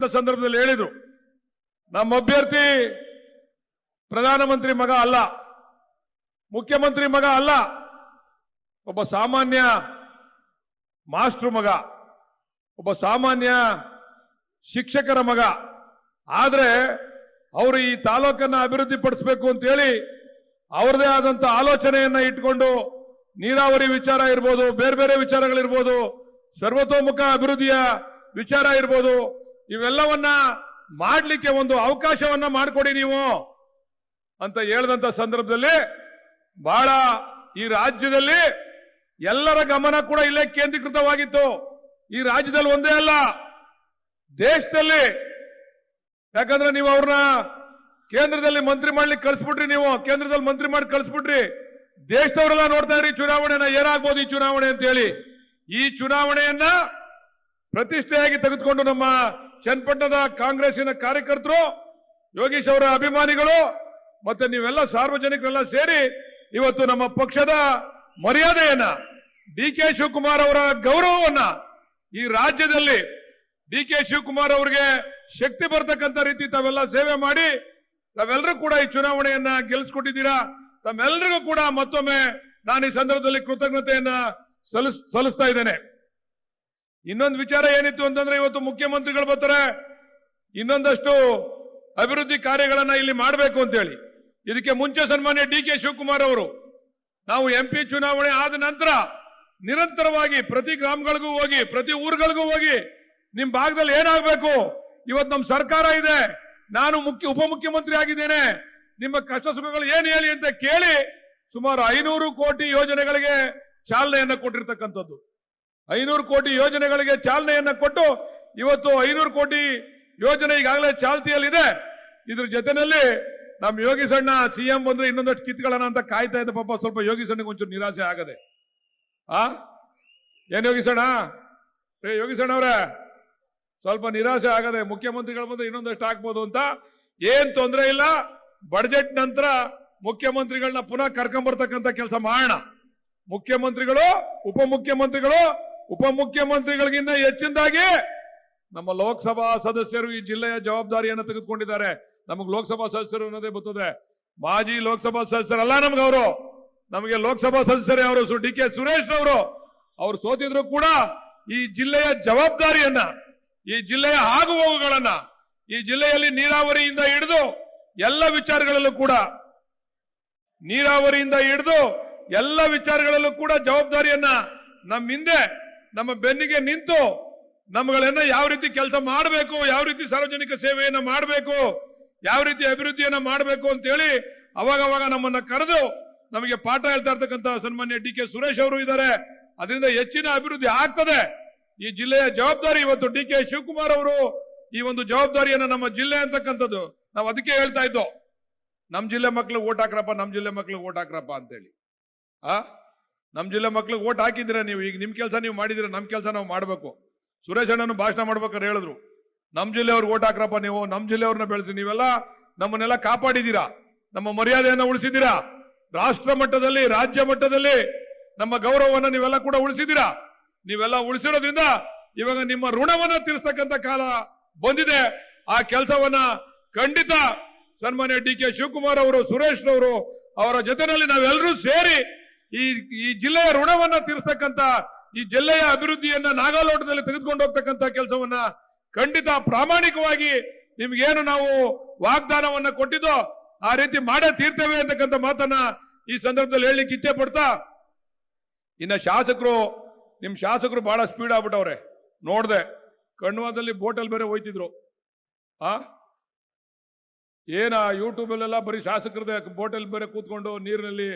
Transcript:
ಸಂದರ್ಭದಲ್ಲಿ ಹೇಳಿದ್ರು, ನಮ್ಮ ಅಭ್ಯರ್ಥಿ ಪ್ರಧಾನಮಂತ್ರಿ ಮಗ ಅಲ್ಲ, ಮುಖ್ಯಮಂತ್ರಿ ಮಗ ಅಲ್ಲ, ಒಬ್ಬ ಸಾಮಾನ್ಯ ಮಾಸ್ಟರ್ ಮಗ, ಒಬ್ಬ ಸಾಮಾನ್ಯ ಶಿಕ್ಷಕರ ಮಗ. ಆದ್ರೆ ಅವರು ಈ ತಾಲೂಕನ್ನ ಅಭಿವೃದ್ಧಿ ಪಡಿಸಬೇಕು ಅಂತ ಹೇಳಿ ಅವರದೇ ಆದಂತ ಆಲೋಚನೆಯನ್ನ ಇಟ್ಕೊಂಡು ನೀರಾವರಿ ವಿಚಾರ ಇರ್ಬೋದು, ಬೇರೆ ಬೇರೆ ವಿಚಾರಗಳಿರ್ಬೋದು, ಸರ್ವತೋಮುಖ ಅಭಿವೃದ್ಧಿಯ ವಿಚಾರ ಇರ್ಬೋದು, ಇವೆಲ್ಲವನ್ನ ಮಾಡಲಿಕ್ಕೆ ಒಂದು ಅವಕಾಶವನ್ನ ಮಾಡಿಕೊಡಿ ನೀವು ಅಂತ ಹೇಳಿದಂತ ಸಂದರ್ಭದಲ್ಲಿ ಬಹಳ ಈ ರಾಜ್ಯದಲ್ಲಿ ಎಲ್ಲರ ಗಮನ ಕೂಡ ಇಲ್ಲೇ ಕೇಂದ್ರೀಕೃತವಾಗಿತ್ತು. ಈ ರಾಜ್ಯದಲ್ಲಿ ಒಂದೇ ಅಲ್ಲ, ದೇಶದಲ್ಲಿ. ಯಾಕಂದ್ರೆ ನೀವು ಅವ್ರನ್ನ ಕೇಂದ್ರದಲ್ಲಿ ಮಂತ್ರಿ ಮಾಡ್ಲಿಕ್ಕೆ ಕಳಿಸ್ಬಿಟ್ರಿ, ನೀವು ಕೇಂದ್ರದಲ್ಲಿ ಮಂತ್ರಿ ಮಾಡಿ ಕಳಿಸ್ಬಿಟ್ರಿ. ದೇಶದವರೆಲ್ಲ ನೋಡ್ತಾ ಇದ್ರಿ ಚುನಾವಣೆನ, ಏನಾಗ್ಬೋದು ಈ ಚುನಾವಣೆ ಅಂತ ಹೇಳಿ. ಈ ಚುನಾವಣೆಯನ್ನ ಪ್ರತಿಷ್ಠೆಯಾಗಿ ತೆಗೆದುಕೊಂಡು ನಮ್ಮ ಚನ್ನಪಟ್ಟಣದ ಕಾಂಗ್ರೆಸ್ಸಿನ ಕಾರ್ಯಕರ್ತರು, ಯೋಗೀಶ್ ಅವರ ಅಭಿಮಾನಿಗಳು ಮತ್ತೆ ನೀವೆಲ್ಲ ಸಾರ್ವಜನಿಕರೆಲ್ಲ ಸೇರಿ ಇವತ್ತು ನಮ್ಮ ಪಕ್ಷದ ಮರ್ಯಾದೆಯನ್ನ, ಡಿ ಕೆ ಶಿವಕುಮಾರ್ ಅವರ ಗೌರವವನ್ನ ಈ ರಾಜ್ಯದಲ್ಲಿ ಡಿ ಕೆ ಶಿವಕುಮಾರ್ ಅವರಿಗೆ ಶಕ್ತಿ ಬರ್ತಕ್ಕಂಥ ರೀತಿ ತಾವೆಲ್ಲ ಸೇವೆ ಮಾಡಿ ತಾವೆಲ್ಲರೂ ಕೂಡ ಈ ಚುನಾವಣೆಯನ್ನ ಗೆಲ್ಲಿಸ್ಕೊಟ್ಟಿದ್ದೀರಾ. ತಮ್ಮೆಲ್ಲರಿಗೂ ಕೂಡ ಮತ್ತೊಮ್ಮೆ ನಾನು ಈ ಸಂದರ್ಭದಲ್ಲಿ ಕೃತಜ್ಞತೆಯನ್ನ ಸಲ್ಲಿಸ್ತಾ ಇದ್ದೇನೆ. ಇನ್ನೊಂದು ವಿಚಾರ ಏನಿತ್ತು ಅಂತಂದ್ರೆ, ಇವತ್ತು ಮುಖ್ಯಮಂತ್ರಿಗಳು ಬರ್ತಾರೆ, ಇನ್ನೊಂದಷ್ಟು ಅಭಿವೃದ್ಧಿ ಕಾರ್ಯಗಳನ್ನ ಇಲ್ಲಿ ಮಾಡಬೇಕು ಅಂತ ಹೇಳಿ. ಇದಕ್ಕೆ ಮುಂಚೆ ಸನ್ಮಾನ್ಯ ಡಿ ಕೆ ಶಿವಕುಮಾರ್ ಅವರು ನಾವು MP ಚುನಾವಣೆ ಆದ ನಂತರ ನಿರಂತರವಾಗಿ ಪ್ರತಿ ಗ್ರಾಮಗಳಿಗೂ ಹೋಗಿ, ಪ್ರತಿ ಊರುಗಳಿಗೂ ಹೋಗಿ, ನಿಮ್ ಭಾಗದಲ್ಲಿ ಏನಾಗಬೇಕು, ಇವತ್ತು ನಮ್ಮ ಸರ್ಕಾರ ಇದೆ, ನಾನು ಉಪಮುಖ್ಯಮಂತ್ರಿ ಆಗಿದ್ದೇನೆ, ನಿಮ್ಮ ಕಷ್ಟ ಸುಖಗಳು ಏನ್ ಹೇಳಿ ಅಂತ ಕೇಳಿ ಸುಮಾರು 500 ಕೋಟಿ ಯೋಜನೆಗಳಿಗೆ ಚಾಲನೆಯನ್ನ ಕೊಟ್ಟಿರ್ತಕ್ಕಂಥದ್ದು. 500 ಕೋಟಿ ಯೋಜನೆಗಳಿಗೆ ಚಾಲನೆಯನ್ನ ಕೊಟ್ಟು ಇವತ್ತು 500 ಕೋಟಿ ಯೋಜನೆ ಈಗಾಗಲೇ ಚಾಲ್ತಿಯಲ್ಲಿದೆ. ಇದ್ರ ಜೊತೆನಲ್ಲಿ ನಮ್ಮ ಯೋಗೀಶ್ ಅಣ್ಣ CM ಬಂದ್ರೆ ಇನ್ನೊಂದಷ್ಟು ಕಿತ್ಕೊಳ್ಳೋಣ ಅಂತ ಕಾಯ್ತಾ ಇದ್ದ. ಪಾಪ ಸ್ವಲ್ಪ ಯೋಗೀಶ್ ಅಣ್ಣಗೆ ಒಂಚೂರು ನಿರಾಸೆ ಆಗದೆ. ಏನ್ ಯೋಗೀಶ್ ಅಣ್ಣ, ಯೋಗೀಶ್ ಅಣ್ಣ ಅವ್ರೆ ಸ್ವಲ್ಪ ನಿರಾಸೆ ಆಗದೆ, ಮುಖ್ಯಮಂತ್ರಿಗಳು ಬಂದ್ರೆ ಇನ್ನೊಂದಷ್ಟು ಆಗ್ಬೋದು ಅಂತ. ಏನ್ ತೊಂದರೆ ಇಲ್ಲ, ಬಡ್ಜೆಟ್ ನಂತರ ಮುಖ್ಯಮಂತ್ರಿಗಳನ್ನ ಪುನಃ ಕರ್ಕೊಂಡ್ಬರ್ತಕ್ಕಂಥ ಕೆಲಸ ಮಾಡೋಣ. ಮುಖ್ಯಮಂತ್ರಿಗಳು, ಉಪಮುಖ್ಯಮಂತ್ರಿಗಳಿಗಿಂತ ಹೆಚ್ಚಿನದಾಗಿ ನಮ್ಮ ಲೋಕಸಭಾ ಸದಸ್ಯರು ಈ ಜಿಲ್ಲೆಯ ಜವಾಬ್ದಾರಿಯನ್ನು ತೆಗೆದುಕೊಂಡಿದ್ದಾರೆ. ನಮಗೆ ಲೋಕಸಭಾ ಸದಸ್ಯರು ಅನ್ನೋದೇ ಬರ್ತದೆ, ಮಾಜಿ ಲೋಕಸಭಾ ಸದಸ್ಯರಲ್ಲ ನಮ್ಗೆ ಅವರು, ನಮಗೆ ಲೋಕಸಭಾ ಸದಸ್ಯರೇ ಅವರು. ಡಿ ಕೆ ಸುರೇಶ್ ಅವರು ಸೋತಿದ್ರು ಕೂಡ ಈ ಜಿಲ್ಲೆಯ ಜವಾಬ್ದಾರಿಯನ್ನ, ಈ ಜಿಲ್ಲೆಯ ಆಗುಹೋಗುಗಳನ್ನ, ಈ ಜಿಲ್ಲೆಯಲ್ಲಿ ನೀರಾವರಿಯಿಂದ ಹಿಡಿದು ಎಲ್ಲ ವಿಚಾರಗಳಲ್ಲೂ ಕೂಡ, ನೀರಾವರಿಯಿಂದ ಹಿಡಿದು ಎಲ್ಲ ವಿಚಾರಗಳಲ್ಲೂ ಕೂಡ ಜವಾಬ್ದಾರಿಯನ್ನ ನಮ್ಮ ಹಿಂದೆ, ನಮ್ಮ ಬೆನ್ನಿಗೆ ನಿಂತು ನಮ್ಗಳನ್ನ ಯಾವ ರೀತಿ ಕೆಲಸ ಮಾಡಬೇಕು, ಯಾವ ರೀತಿ ಸಾರ್ವಜನಿಕ ಸೇವೆಯನ್ನ ಮಾಡಬೇಕು, ಯಾವ ರೀತಿ ಅಭಿವೃದ್ಧಿಯನ್ನ ಮಾಡಬೇಕು ಅಂತ ಹೇಳಿ ಅವಾಗವಾಗ ನಮ್ಮನ್ನ ಕರೆದು ನಮಗೆ ಪಾಠ ಹೇಳ್ತಾ ಇರ್ತಕ್ಕಂಥ ಸನ್ಮಾನ್ಯ ಡಿ ಕೆ ಸುರೇಶ್ ಅವರು ಇದ್ದಾರೆ. ಅದರಿಂದ ಹೆಚ್ಚಿನ ಅಭಿವೃದ್ಧಿ ಆಗ್ತದೆ. ಈ ಜಿಲ್ಲೆಯ ಜವಾಬ್ದಾರಿ ಇವತ್ತು ಡಿ ಕೆ ಶಿವಕುಮಾರ್ ಅವರು ಈ ಒಂದು ಜವಾಬ್ದಾರಿಯನ್ನ ನಮ್ಮ ಜಿಲ್ಲೆ ಅಂತಕ್ಕಂಥದ್ದು ನಾವು ಅದಕ್ಕೆ ಹೇಳ್ತಾ ಇದ್ದೋ, ನಮ್ಮ ಜಿಲ್ಲೆ ಮಕ್ಳಿಗೆ ಓಟ್ ಹಾಕ್ರಪ್ಪ, ನಮ್ಮ ಜಿಲ್ಲೆ ಮಕ್ಳಿಗೆ ಓಟ್ ಹಾಕ್ರಪ್ಪ ಅಂತೇಳಿ. ನಮ್ಮ ಜಿಲ್ಲೆ ಮಕ್ಳಿಗೆ ಓಟ್ ಹಾಕಿದ್ರೆ ನೀವು, ಈಗ ನಿಮ್ ಕೆಲಸ ನೀವು ಮಾಡಿದ್ರೆ ನಮ್ಮ ಕೆಲಸ ನಾವು ಮಾಡಬೇಕು. ಸುರೇಶ್ ಅಣ್ಣನು ಭಾಷಣ ಮಾಡ್ಬೇಕಾದ್ರೆ ಹೇಳಿದ್ರು, ನಮ್ಮ ಜಿಲ್ಲೆಯವ್ರಿಗೆ ಓಟ್ ಹಾಕ್ರಪ್ಪ, ನೀವು ನಮ್ಮ ಜಿಲ್ಲೆಯವ್ರನ್ನ ಬೆಳೆಸಿ, ನೀವೆಲ್ಲ ನಮ್ಮನ್ನೆಲ್ಲ ಕಾಪಾಡಿದ್ದೀರಾ, ನಮ್ಮ ಮರ್ಯಾದೆಯನ್ನ ಉಳಿಸಿದ್ದೀರಾ, ರಾಷ್ಟ್ರ ಮಟ್ಟದಲ್ಲಿ ರಾಜ್ಯ ಮಟ್ಟದಲ್ಲಿ ನಮ್ಮ ಗೌರವವನ್ನ ನೀವೆಲ್ಲ ಕೂಡ ಉಳಿಸಿದ್ದೀರಾ. ನೀವೆಲ್ಲ ಉಳಿಸಿರೋದ್ರಿಂದ ಇವಾಗ ನಿಮ್ಮ ಋಣವನ್ನ ತೀರಿಸ್ತಕ್ಕಂಥ ಕಾಲ ಬಂದಿದೆ. ಆ ಕೆಲಸವನ್ನ ಖಂಡಿತ ಸನ್ಮಾನ್ಯ ಡಿ ಕೆ ಶಿವಕುಮಾರ್ ಅವರು, ಸುರೇಶ್ ಅವರು ಅವರ ಜೊತೆನಲ್ಲಿ ನಾವೆಲ್ಲರೂ ಸೇರಿ ಈ ಜಿಲ್ಲೆಯ ಋಣವನ್ನ ತೀರಿಸ್ತಕ್ಕಂಥ, ಈ ಜಿಲ್ಲೆಯ ಅಭಿವೃದ್ಧಿಯನ್ನ ನಾಗಾಲೋಟದಲ್ಲಿ ತೆಗೆದುಕೊಂಡು ಹೋಗ್ತಕ್ಕಂಥ ಕೆಲಸವನ್ನ ಖಂಡಿತ ಪ್ರಾಮಾಣಿಕವಾಗಿ ನಿಮ್ಗೇನು ನಾವು ವಾಗ್ದಾನವನ್ನ ಕೊಟ್ಟಿದ್ದೋ ಆ ರೀತಿ ಮಾಡೇ ತೀರ್ತೇವೆ ಅಂತಕ್ಕಂಥ ಮಾತನ್ನ ಈ ಸಂದರ್ಭದಲ್ಲಿ ಹೇಳಲಿಕ್ಕೆ ಇಚ್ಛೆ ಪಡ್ತಾ, ಇನ್ನ ಶಾಸಕರು, ನಿಮ್ ಶಾಸಕರು ಬಹಳ ಸ್ಪೀಡ್ ಆಗ್ಬಿಟ್ಟವ್ರೆ. ನೋಡ್ದೆ ಕಣ್ವಾದಲ್ಲಿ ಬೋಟಲ್ಲಿ ಬೇರೆ ಹೋಯ್ತಿದ್ರು. ಏನ ಯೂಟ್ಯೂಬ್ ಅಲ್ಲೆಲ್ಲ ಬರೀ ಶಾಸಕರದೇ ಬೋಟಲ್ಲಿ ಬೇರೆ ಕೂತ್ಕೊಂಡು ನೀರಿನಲ್ಲಿ